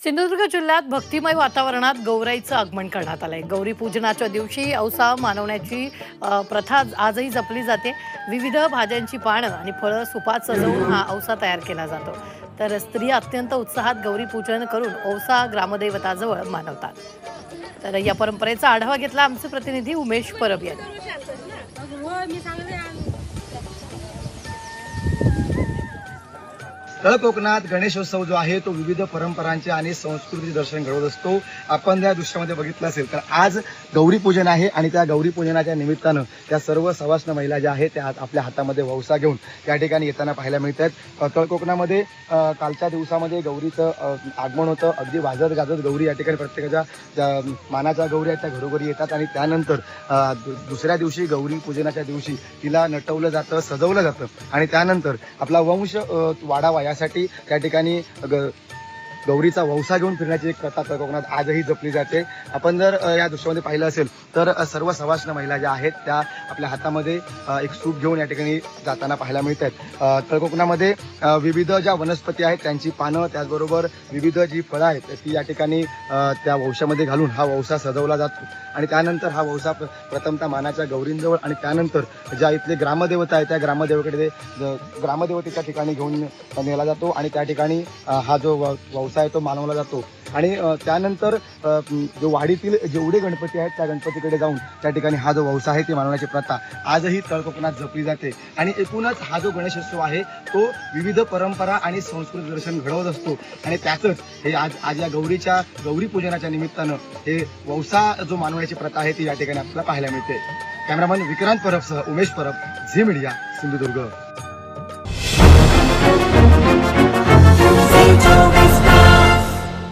सिंधुदुर्ग जिल्ह्यात भक्तिमय वातावरणात गौराईचं आगमन करण्यात आलंय। गौरी पूजनाच्या दिवशी औसा मानवण्याची प्रथा आजही जपली जाते। विविध भाज्यांची पानं आणि फळं सुपात सजवून हा औसा तयार केला जातो। तर स्त्रिया अत्यंत उत्साहात गौरी पूजन करून औसा ग्रामदैवताजवळ मानवतात। तर या परंपरेचा आढावा घेतला आमचे प्रतिनिधी उमेश परब यांनी। तळ कोकणात गणेशोत्सव जो आहे तो विविध परंपरांचे आणि संस्कृतीचे दर्शन घडवत असतो। आपण त्या दृश्यामध्ये बघितलं असेल तर आज गौरी पूजन आहे आणि त्या गौरी पूजनाच्या निमित्तानं त्या सर्व सवाष्ण महिला ज्या आहेत त्या आपल्या हातामध्ये वौसा घेऊन त्या ठिकाणी येताना पाहायला मिळत आहेत। तळ कोकणामध्ये कालच्या दिवसामध्ये गौरीचं आगमन होतं। अगदी वाजत गाजत गौरी या ठिकाणी प्रत्येकाच्या मानाच्या गौरी आहेत त्या घरोघरी येतात आणि त्यानंतर दुसऱ्या दिवशी गौरी पूजनाच्या दिवशी तिला नटवलं जातं, सजवलं जातं आणि त्यानंतर आपला वंश वाढावा यासाठी त्या ठिकाणी गौरीचा वौसा घेऊन फिरण्याची एक प्रथा कोकणात आजही जपली जाते। आपण जर या दृश्यामध्ये पाहिलं असेल तर सर्व सवाष्ण महिला ज्या आहेत त्या आपल्या हातामध्ये एक सूप घेऊन या ठिकाणी जाताना पाहायला मिळत आहेत। तळ कोकणामध्ये विविध ज्या वनस्पती आहेत त्यांची पानं त्याचबरोबर विविध जी फळं आहेत ती या ठिकाणी त्या वौशामध्ये घालून हा वौसा सजवला जातो आणि त्यानंतर हा वौसा प्रथमतः मानाच्या गौरींजवळ आणि त्यानंतर ज्या इथले ग्रामदेवता आहे त्या ग्रामदेवतेच्या ठिकाणी घेऊन नेला जातो आणि त्या ठिकाणी हा जो वौसा आहे तो मानवला जातो आणि त्यानंतर जो वाडीतील जेवढे गणपती आहेत त्या गणपतीकडे जाऊन त्या ठिकाणी हा जो वौसा आहे ती मानवण्याची प्रथा आजही तळ कोकणात जपली जाते। आणि एकूणच हा जो गणेशोत्सव आहे तो विविध परंपरा आणि संस्कृती दर्शन घडवत असतो आणि त्यातच हे आज या गौरी पूजनाच्या निमित्तानं हे वौसा जो मानवण्याची प्रथा आहे ती या ठिकाणी आपल्याला पाहायला मिळते। कॅमेरामन विक्रांत परबसह उमेश परब, झी मीडिया, सिंधुदुर्ग।